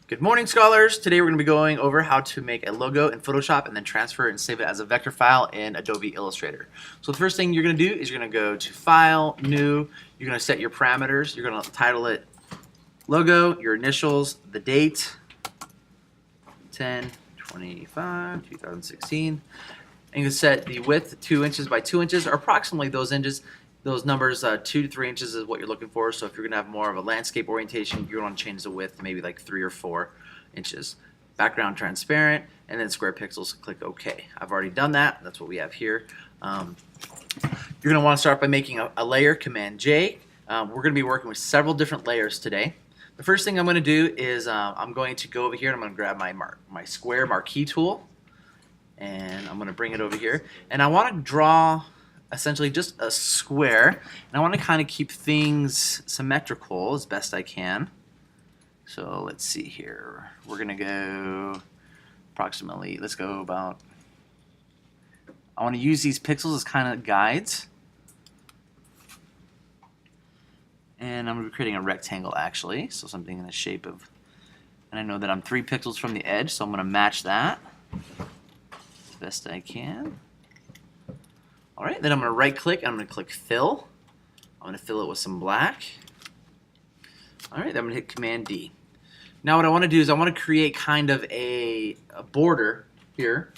Good morning, scholars. Today we're going to be going over how to make a logo in Photoshop and then transfer it and save it as a vector file in Adobe Illustrator. So the first thing you're going to do is you're going to go to File, New. You're going to set your parameters. You're going to title it Logo, your initials, the date, 10/25/2016. And you can set the width 2 inches by 2 inches, or approximately those inches. Those numbers, 2 to 3 inches is what you're looking for. So if you're going to have more of a landscape orientation, you're going to change the width to maybe like 3 or 4 inches. Background transparent, and then square pixels. Click OK. I've already done that. That's what we have here. You're going to want to start by making a layer, Command J. We're going to be working with several different layers today. The first thing I'm going to do is I'm going to go over here and I'm going to grab my square Marquee tool, and I'm going to bring it over here. And I want to draw essentially just a square, and I want to kind of keep things symmetrical as best I can. So let's see here. We're going to go approximately, let's go about, I want to use these pixels as kind of guides. And I'm going to be creating a rectangle actually, so something in the shape of, and I know that I'm 3 pixels from the edge, so I'm going to match that as best I can. Alright, then I'm going to right click and I'm going to click Fill. I'm going to fill it with some black. Alright, then I'm going to hit Command D. Now what I want to do is I want to create kind of a border here.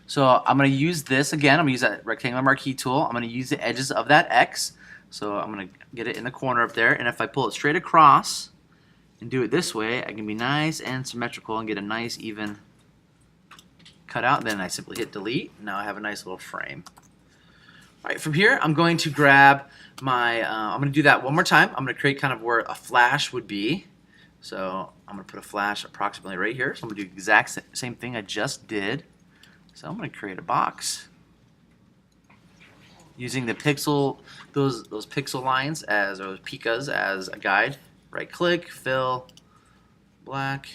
So I'm going to use this again. I'm going to use that rectangular marquee tool. I'm going to use the edges of that X. So I'm going to get it in the corner up there. And if I pull it straight across and do it this way, I can be nice and symmetrical and get a nice even cutout. Then I simply hit delete. Now I have a nice little frame. Alright, from here I'm going to grab my, I'm going to do that one more time. I'm going to create kind of where a flash would be. So I'm going to put a flash approximately right here. So I'm going to do the exact same thing I just did. So I'm going to create a box using the pixel, those pixel lines as, or those picas as a guide. Right click, fill, black.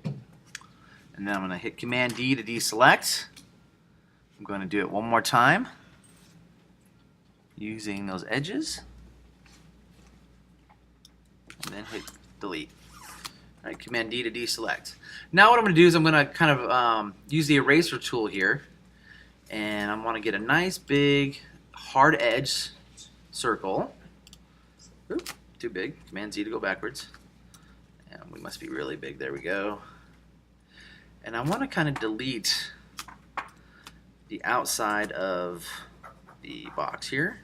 And then I'm going to hit Command D to deselect. I'm going to do it one more time using those edges, and then hit delete. All right, Command D to deselect. Now what I'm going to do is I'm going to kind of use the eraser tool here, and I want to get a nice big hard edge circle. Oop, too big. Command Z to go backwards. And we must be really big. There we go. And I want to kind of delete the outside of the box here.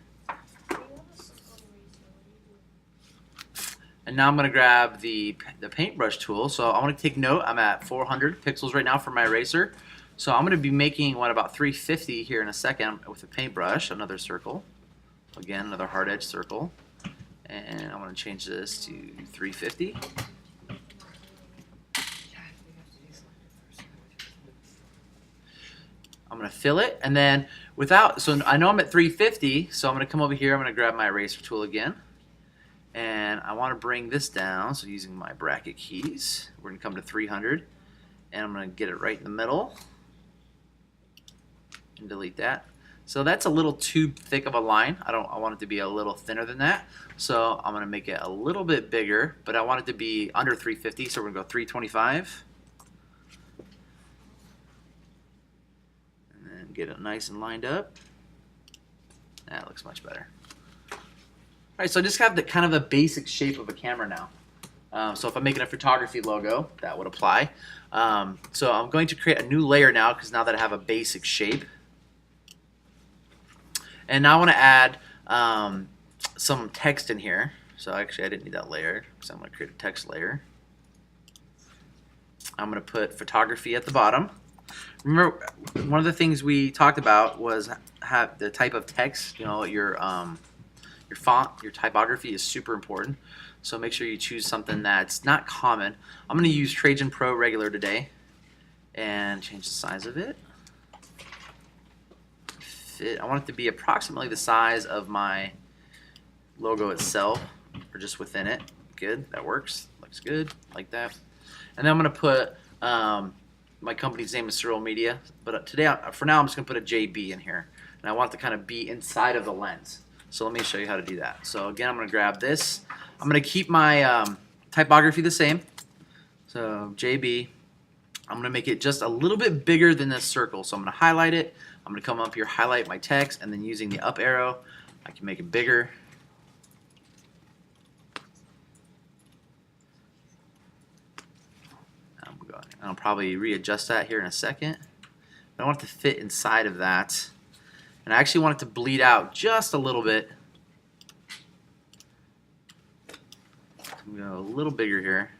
And now I'm going to grab the paintbrush tool. So I want to take note, I'm at 400 pixels right now for my eraser. So I'm going to be making one about 350 here in a second with a paintbrush, another circle. Again, another hard edge circle. And I want to change this to 350. I'm going to fill it, and then so I know I'm at 350, so I'm going to come over here, I'm going to grab my eraser tool again, and I want to bring this down, so using my bracket keys, we're going to come to 300, and I'm going to get it right in the middle, and delete that. So that's a little too thick of a line. I want it to be a little thinner than that, so I'm going to make it a little bit bigger, but I want it to be under 350, so we're going to go 325. Get it nice and lined up. That looks much better. Alright, so I just have the kind of a basic shape of a camera now. So if I'm making a photography logo, that would apply. So I'm going to create a new layer now, because now that I have a basic shape. And now I want to add some text in here. So actually I didn't need that layer, so I'm going to create a text layer. I'm going to put photography at the bottom. Remember, one of the things we talked about was have the type of text. You know, your font, your typography is super important. So make sure you choose something that's not common. I'm going to use Trajan Pro Regular today, and change the size of it. I want it to be approximately the size of my logo itself, or just within it. Good, that works. Looks good, like that. And then I'm going to put. My company's name is Cyril Media, but today, for now, I'm just going to put a JB in here, and I want it to kind of be inside of the lens. So let me show you how to do that. So again, I'm going to grab this. I'm going to keep my typography the same. So JB, I'm going to make it just a little bit bigger than this circle. So I'm going to highlight it. I'm going to come up here, highlight my text, and then using the up arrow, I can make it bigger. I'll probably readjust that here in a second. I want it to fit inside of that. And I actually want it to bleed out just a little bit. I'm going to go a little bigger here.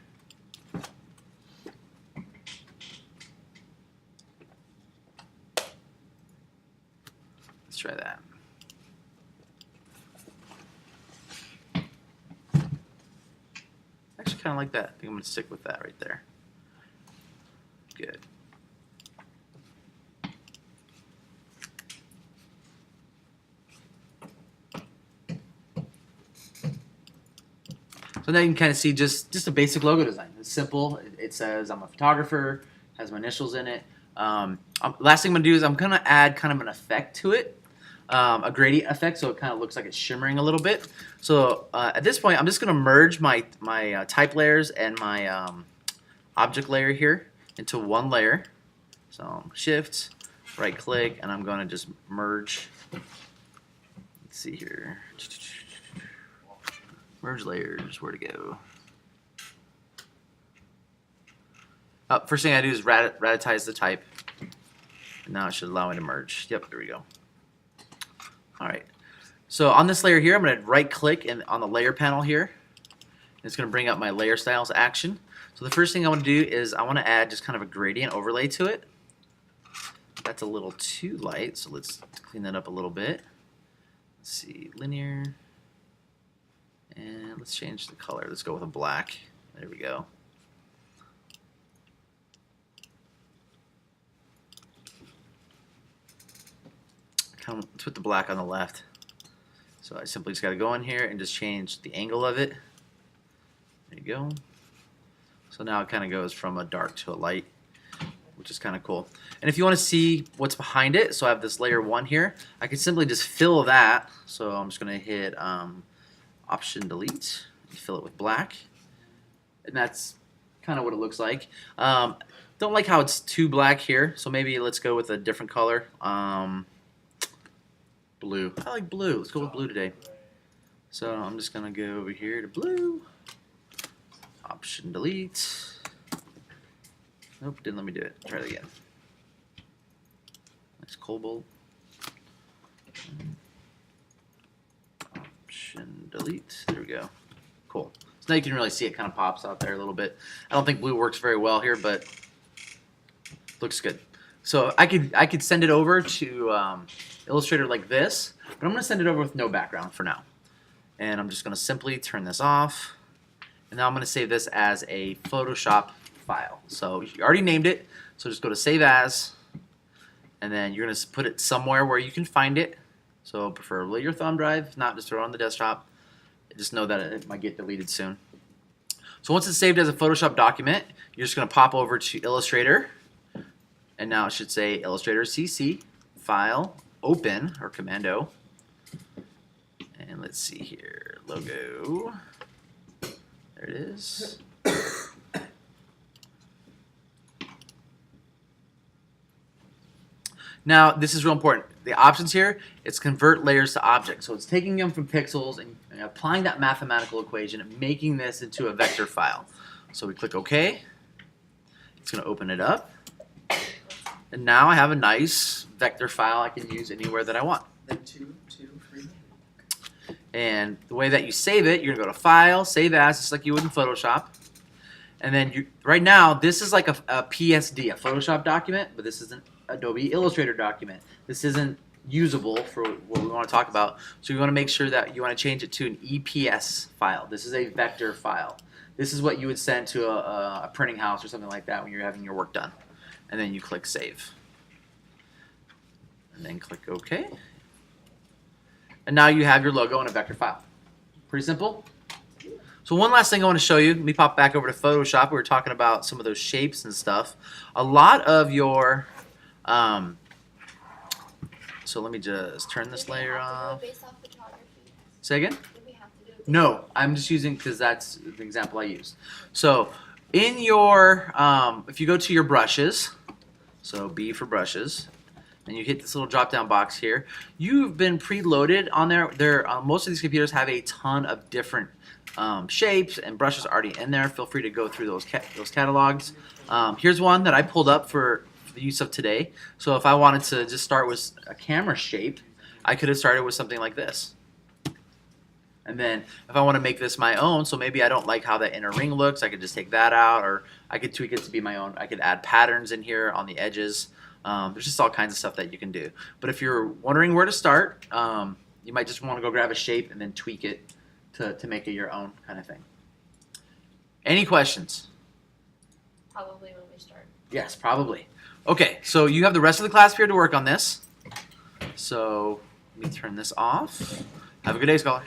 Let's try that. Actually kind of like that. I think I'm going to stick with that right there. Good. So now you can kind of see just a basic logo design. It's simple. It says I'm a photographer, has my initials in it. Last thing I'm going to do is I'm going to add kind of an effect to it, a gradient effect, so it kind of looks like it's shimmering a little bit. So at this point, I'm just going to merge my type layers and my object layer here into one layer. So Shift, right click, and I'm going to just merge. Let's see here. Merge layers, where to go? First thing I do is raditize the type. And now it should allow me to merge. Yep, there we go. All right. So on this layer here, I'm going to right click and on the layer panel here. It's going to bring up my layer styles action. So the first thing I want to do is I want to add just kind of a gradient overlay to it. That's a little too light, so let's clean that up a little bit. Let's see, linear. And let's change the color. Let's go with a black. There we go. Let's put the black on the left. So I simply just got to go in here and just change the angle of it. There you go. So now it kind of goes from a dark to a light, which is kind of cool. And if you want to see what's behind it, so I have this layer 1 here, I can simply just fill that. So I'm just going to hit Option Delete, fill it with black, and that's kind of what it looks like. Don't like how it's too black here, so maybe let's go with a different color. Blue. I like blue. Let's go with blue today. So I'm just gonna go over here to blue. Option Delete. Nope, didn't let me do it. Try it again. Nice cobalt. Delete. There we go. Cool. So now you can really see it kind of pops out there a little bit. I don't think blue works very well here, but looks good. So I could send it over to Illustrator like this, but I'm going to send it over with no background for now. And I'm just going to simply turn this off. And now I'm going to save this as a Photoshop file. So you already named it, so just go to Save As, and then you're going to put it somewhere where you can find it. So preferably your thumb drive, if not, just throw it on the desktop. Just know that it might get deleted soon. So once it's saved as a Photoshop document, you're just going to pop over to Illustrator, and now it should say Illustrator CC, File, Open, or Command O. And let's see here, logo. There it is. Now, this is real important. The options here, it's convert layers to objects. So it's taking them from pixels and applying that mathematical equation and making this into a vector file. So we click OK. It's going to open it up. And now I have a nice vector file I can use anywhere that I want. And the way that you save it, you're going to go to File, Save As, just like you would in Photoshop. And then right now, this is like a PSD, a Photoshop document, but this is an Adobe Illustrator document. This isn't usable for what we want to talk about. So you want to make sure that you want to change it to an EPS file. This is a vector file. This is what you would send to a printing house or something like that when you're having your work done. And then you click Save. And then click OK. And now you have your logo in a vector file. Pretty simple. So one last thing I want to show you. Let me pop back over to Photoshop. We were talking about some of those shapes and stuff. A lot of your so let me just turn this layer off. Say again? No, I'm just using because that's the example I used. So In your, if you go to your brushes, so B for brushes, and you hit this little drop-down box here, you've been preloaded on there. Most of these computers have a ton of different shapes and brushes already in there. Feel free to go through those catalogs. Here's one that I pulled up for the use of today. So if I wanted to just start with a camera shape, I could have started with something like this. And then if I want to make this my own, so maybe I don't like how that inner ring looks, I could just take that out, or I could tweak it to be my own. I could add patterns in here on the edges. There's just all kinds of stuff that you can do. But if you're wondering where to start, you might just want to go grab a shape and then tweak it to make it your own kind of thing. Any questions? Probably when we start. Yes, probably. Okay, so you have the rest of the class period to work on this. So let me turn this off. Have a good day, Scholar.